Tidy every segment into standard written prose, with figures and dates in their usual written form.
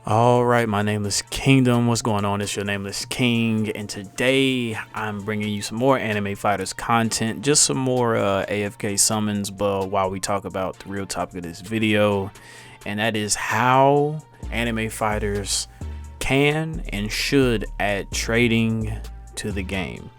All right, my nameless kingdom. What's going on? It's your nameless king, and today I'm bringing you some more Anime Fighters content, just some more AFK summons. But while we talk about the real topic of this video, and that is how Anime Fighters can and should add trading to the game.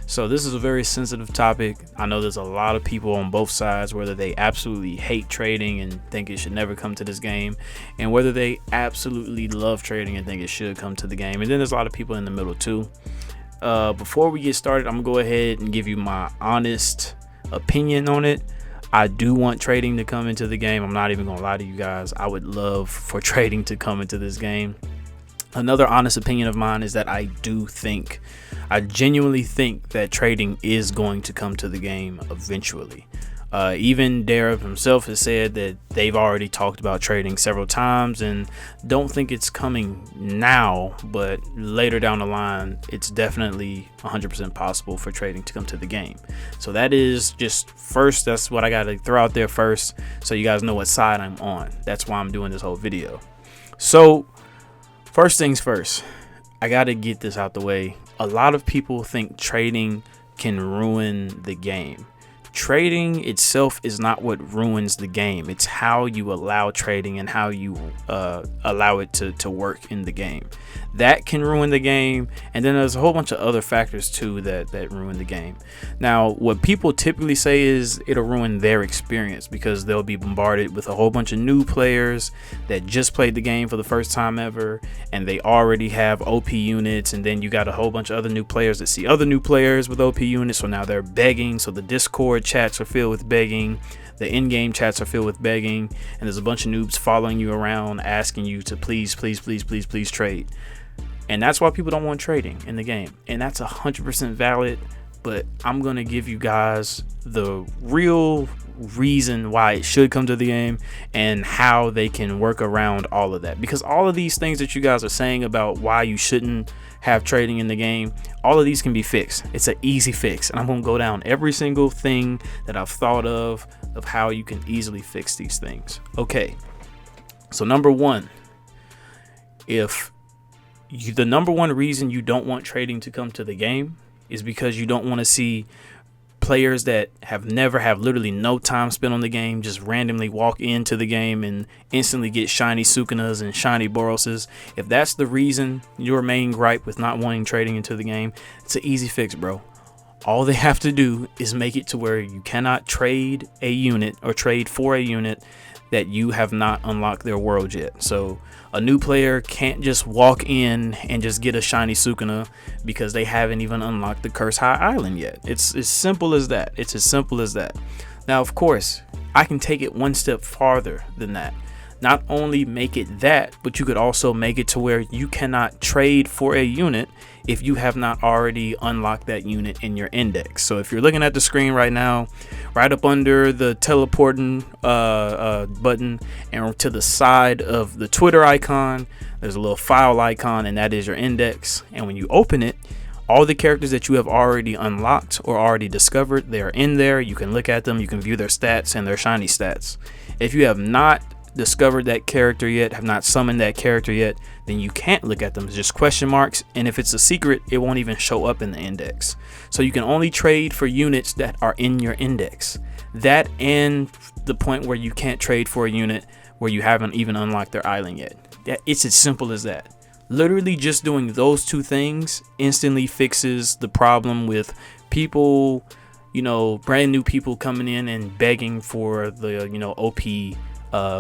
So this is a very sensitive topic. I know there's a lot of people on both sides, whether they absolutely hate trading and think it should never come to this game, and whether they absolutely love trading and think it should come to the game. And then there's a lot of people in the middle too. Before we get started, I'm gonna go ahead and give you my honest opinion on it. I do want trading to come into the game. I'm not even gonna lie to you guys. I would love for trading to come into this game. Another honest opinion of mine is that I genuinely think that trading is going to come to the game eventually. Even Darab himself has said that they've already talked about trading several times and don't think it's coming now, but later down the line, it's definitely 100% possible for trading to come to the game. So that is just first, that's what I got to throw out there first, so you guys know what side I'm on. That's why I'm doing this whole video. So first things first, I got to get this out the way. A lot of people think trading can ruin the game. Trading itself is not what ruins the game. It's how you allow trading and how you allow it to work in the game. That can ruin the game, and then there's a whole bunch of other factors too that ruin the game. Now, what people typically say is it'll ruin their experience because they'll be bombarded with a whole bunch of new players that just played the game for the first time ever, and they already have OP units, and then you got a whole bunch of other new players that see other new players with OP units, so now they're begging. So the Discord chats are filled with begging, the in-game chats are filled with begging, and there's a bunch of noobs following you around asking you to please trade. And that's why people don't want trading in the game, and that's 100% valid. But I'm gonna give you guys the real reason why it should come to the game and how they can work around all of that, because all of these things that you guys are saying about why you shouldn't have trading in the game, all of these can be fixed. It's an easy fix, and I'm gonna go down every single thing that I've thought of how you can easily fix these things. Okay, so number one, the number one reason you don't want trading to come to the game is because you don't want to see players that have literally no time spent on the game just randomly walk into the game and instantly get shiny Sukunas and shiny Boroses. If that's the reason, your main gripe with not wanting trading into the game, it's an easy fix, bro. All they have to do is make it to where you cannot trade a unit or trade for a unit that you have not unlocked their world yet. So a new player can't just walk in and just get a shiny Sukuna because they haven't even unlocked the Curse High Island yet. It's as simple as that. It's as simple as that. Now, of course, I can take it one step farther than that. Not only make it that, but you could also make it to where you cannot trade for a unit if you have not already unlocked that unit in your index. So if you're looking at the screen right now, right up under the teleporting button and to the side of the Twitter icon, there's a little file icon, and that is your index. And when you open it, all the characters that you have already unlocked or already discovered, they are in there. You can look at them, you can view their stats and their shiny stats. If you have not discovered that character yet, have not summoned that character yet, then you can't look at them. It's just question marks, and if it's a secret, it won't even show up in the index. So you can only trade for units that are in your index. That and the point where you can't trade for a unit where you haven't even unlocked their island yet. It's as simple as that. Literally just doing those two things instantly fixes the problem with people, brand new people coming in and begging for the OP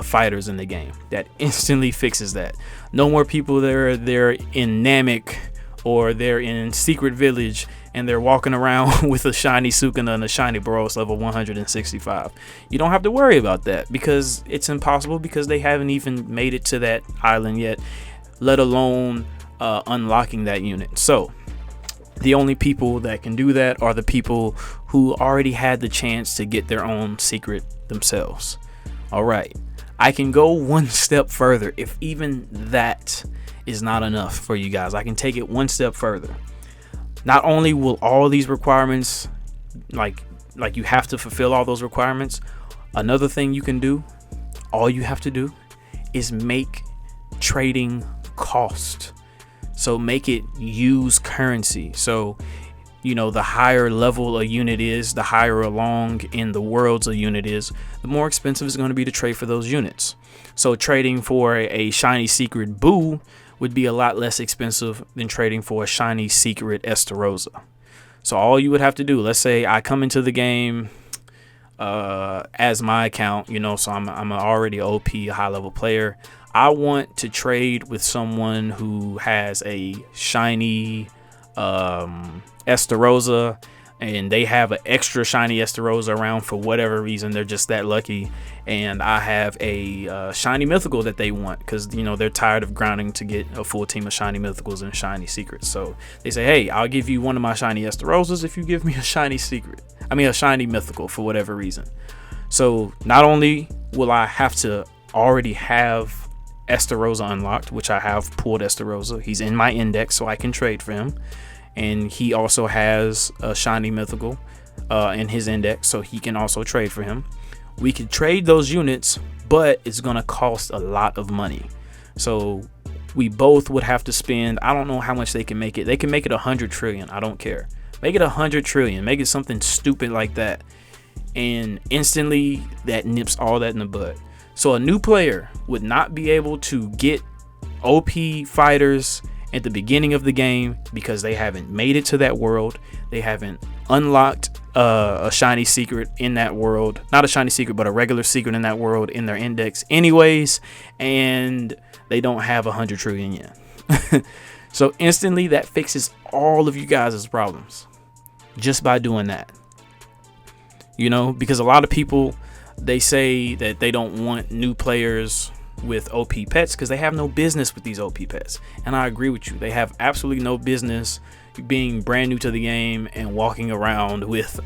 fighters in the game. That instantly fixes that. No more people they're in Namek or they're in Secret Village and they're walking around with a shiny Sukuna and a shiny Boros level 165. You don't have to worry about that because it's impossible, because they haven't even made it to that island yet, let alone unlocking that unit. So the only people that can do that are the people who already had the chance to get their own secret themselves. All right, I can go one step further. If even that is not enough for you guys, I can take it one step further. Not only will all these requirements, like you have to fulfill all those requirements, another thing you can do, all you have to do is make trading cost. So make it use currency. So, the higher level a unit is, the higher along in the worlds a unit is, the more expensive it's going to be to trade for those units. So trading for a shiny secret Boo would be a lot less expensive than trading for a shiny secret Estarossa. So all you would have to do, let's say I come into the game as my account, so I'm already OP, high level player. I want to trade with someone who has a shiny Estarossa, and they have an extra shiny Estarossa around for whatever reason. They're just that lucky. And I have a shiny mythical that they want because, they're tired of grinding to get a full team of shiny mythicals and shiny secrets. So they say, hey, I'll give you one of my shiny Estarossas if you give me a shiny mythical for whatever reason. So not only will I have to already have Estarossa unlocked, which I have pulled Estarossa. He's in my index, so I can trade for him. And he also has a shiny mythical in his index, so he can also trade for him. We could trade those units, but it's going to cost a lot of money. So we both would have to spend, I don't know how much they can make it. They can make it 100 trillion. I don't care. Make it 100 trillion. Make it something stupid like that. And instantly that nips all that in the bud. So a new player would not be able to get OP fighters at the beginning of the game because they haven't made it to that world. They haven't unlocked a shiny secret in that world. Not a shiny secret, but a regular secret in that world in their index anyways. And they don't have 100 trillion yen. So instantly that fixes all of you guys' problems just by doing that. Because a lot of people, they say that they don't want new players with OP pets because they have no business with these OP pets. And I agree with you. They have absolutely no business being brand new to the game and walking around with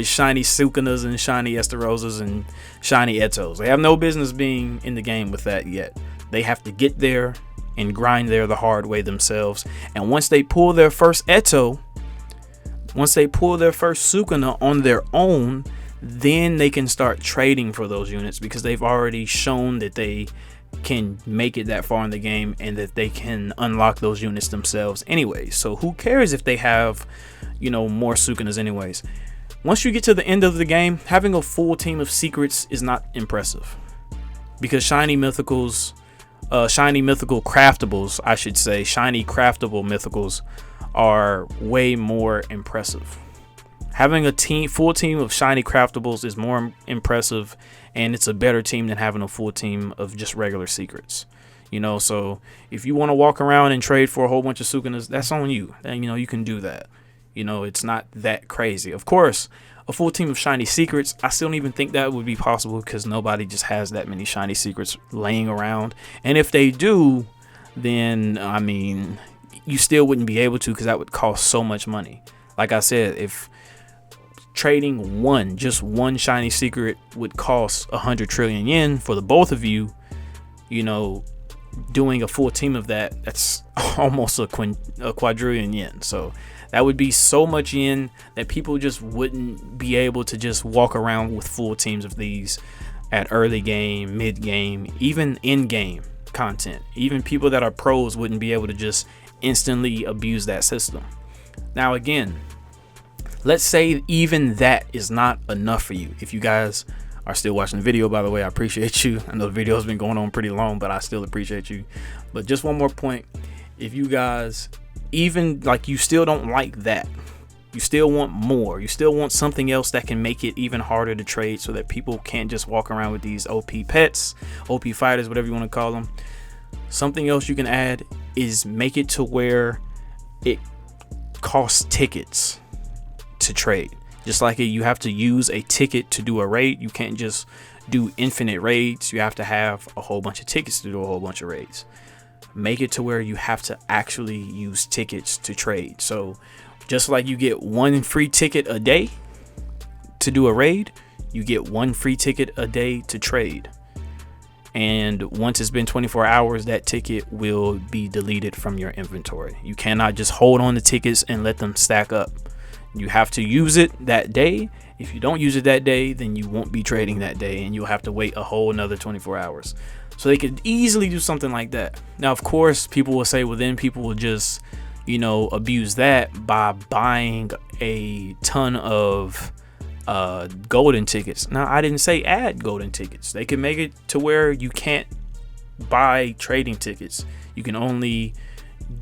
shiny Sukunas and shiny Estarossas and shiny Etos. They have no business being in the game with that yet. They have to get there and grind there the hard way themselves. And once they pull their first Eto, once they pull their first Sukuna on their own, then they can start trading for those units because they've already shown that they can make it that far in the game and that they can unlock those units themselves anyway. So who cares if they have, more Sukunas anyways. Once you get to the end of the game, having a full team of secrets is not impressive because shiny mythical craftables, I should say, shiny craftable mythicals are way more impressive. Having a full team of shiny craftables is more impressive, and it's a better team than having a full team of just regular secrets. So if you want to walk around and trade for a whole bunch of Sukunas, that's on you. And you can do that. It's not that crazy. Of course, a full team of shiny secrets, I still don't even think that would be possible because nobody just has that many shiny secrets laying around. And if they do, then you still wouldn't be able to because that would cost so much money. Like I said, if trading just one shiny secret would cost 100 trillion yen for the both of you, doing a full team of that's almost a quadrillion yen. So that would be so much yen that people just wouldn't be able to just walk around with full teams of these at early game, mid game, even in game content. Even people that are pros wouldn't be able to just instantly abuse that system. Now again, let's say even that is not enough for you. If you guys are still watching the video, by the way, I appreciate you. I know the video has been going on pretty long, but I still appreciate you. But just one more point. If you guys even you still don't like that, you still want more, you still want something else that can make it even harder to trade so that people can't just walk around with these OP pets, OP fighters, whatever you want to call them. Something else you can add is make it to where it costs tickets to trade. Just like you have to use a ticket to do a raid. You can't just do infinite raids. You have to have a whole bunch of tickets to do a whole bunch of raids. Make it to where you have to actually use tickets to trade. So just like you get one free ticket a day to do a raid, you get one free ticket a day to trade. And once it's been 24 hours, that ticket will be deleted from your inventory. You cannot just hold on to tickets and let them stack up. You have to use it that day. If you don't use it that day, then you won't be trading that day and you'll have to wait a whole another 24 hours. So they could easily do something like that. Now, of course, people will say, well, then people will just, abuse that by buying a ton of golden tickets. Now, I didn't say add golden tickets. They can make it to where you can't buy trading tickets. You can only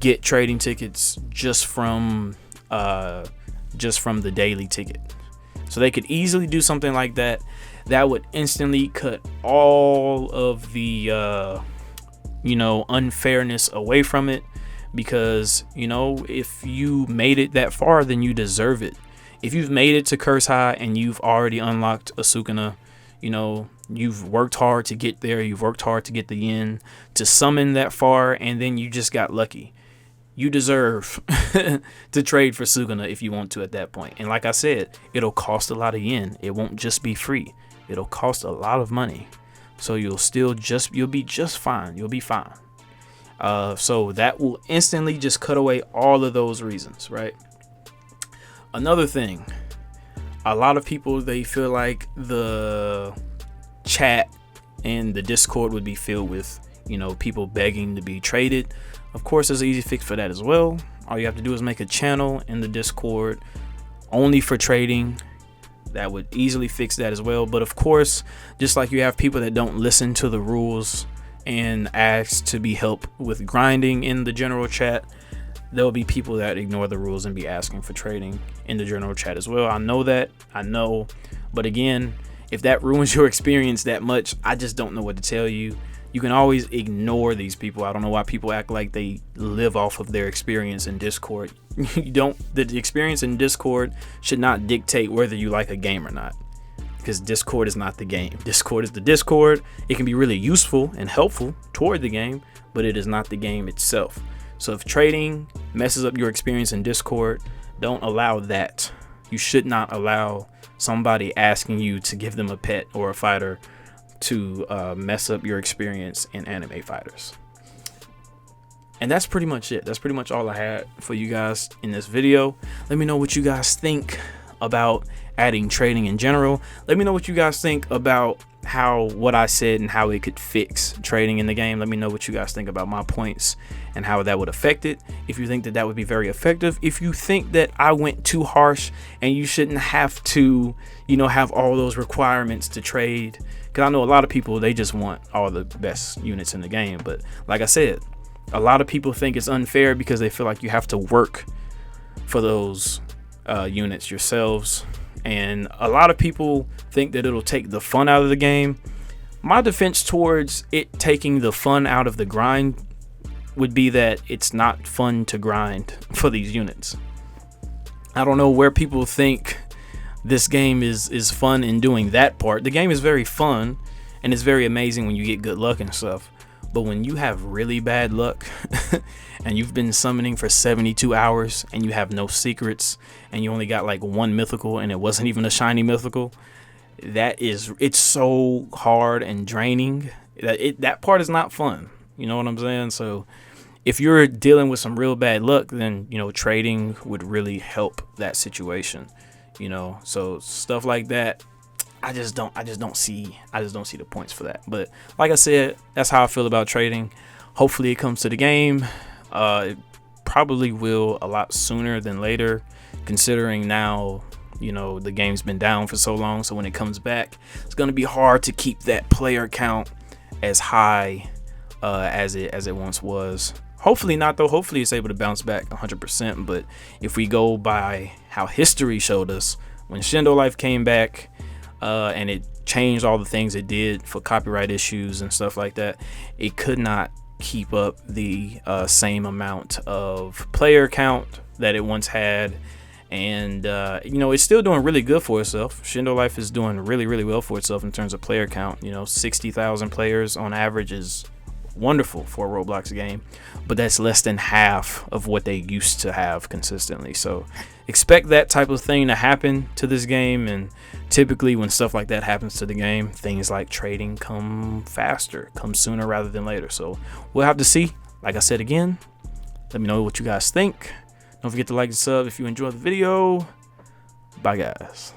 get trading tickets just from the daily ticket. So they could easily do something like that. That would instantly cut all of the unfairness away from it, because if you made it that far, then you deserve it. If you've made it to Curse High and you've already unlocked a Sukuna, you've worked hard to get there, you've worked hard to get the yen to summon that far, and then you just got lucky. You deserve to trade for Sukuna if you want to at that point. And like I said, it'll cost a lot of yen. It won't just be free. It'll cost a lot of money. So you'll be just fine. You'll be fine. So that will instantly just cut away all of those reasons, right? Another thing, a lot of people, they feel like the chat and the Discord would be filled with, people begging to be traded. Of course, there's an easy fix for that as well. All you have to do is make a channel in the Discord only for trading. That would easily fix that as well. But of course, just like you have people that don't listen to the rules and ask to be helped with grinding in the general chat, there will be people that ignore the rules and be asking for trading in the general chat as well. I know. But again, if that ruins your experience that much, I just don't know what to tell you. You can always ignore these people. I don't know why people act like they live off of their experience in Discord. The experience in Discord should not dictate whether you like a game or not, because Discord is not the game. Discord is the Discord. It can be really useful and helpful toward the game, but it is not the game itself. So if trading messes up your experience in Discord, don't allow that. You should not allow somebody asking you to give them a pet or a fighter to mess up your experience in Anime Fighters. And that's pretty much it. That's pretty much all I had for you guys in this video. Let me know what you guys think about adding trading in general. Let me know what you guys think about what I said and how it could fix trading in the game. Let me know what you guys think about my points and how that would affect it. If you think that would be very effective. If you think that I went too harsh and you shouldn't have to, have all those requirements to trade. Because I know a lot of people, they just want all the best units in the game. But like I said, a lot of people think it's unfair because they feel like you have to work for those units yourselves. And a lot of people think that it'll take the fun out of the game. My defense towards it taking the fun out of the grind would be that it's not fun to grind for these units. I don't know where people think this game is fun in doing that part. The game is very fun and it's very amazing when you get good luck and stuff. But when you have really bad luck and you've been summoning for 72 hours and you have no secrets and you only got like one mythical and it wasn't even a shiny mythical, it's so hard and draining that part is not fun. You know what I'm saying? So if you're dealing with some real bad luck, then trading would really help that situation. So stuff like that, I just don't see the points for that. But like I said, that's how I feel about trading. Hopefully it comes to the game. It probably will a lot sooner than later, considering now the game's been down for so long. So when it comes back, it's going to be hard to keep that player count as high as it once was. Hopefully not, though. Hopefully it's able to bounce back 100%. But if we go by how history showed us, when Shindo Life came back and it changed all the things it did for copyright issues and stuff like that, it could not keep up the same amount of player count that it once had. And it's still doing really good for itself. Shindo Life is doing really, really well for itself in terms of player count. 60,000 players on average is wonderful for a Roblox game, but that's less than half of what they used to have consistently. So expect that type of thing to happen to this game, and typically when stuff like that happens to the game, things like trading come sooner rather than later. So we'll have to see. Like I said again, let me know what you guys think. Don't forget to like and sub if you enjoyed the video. Bye, guys.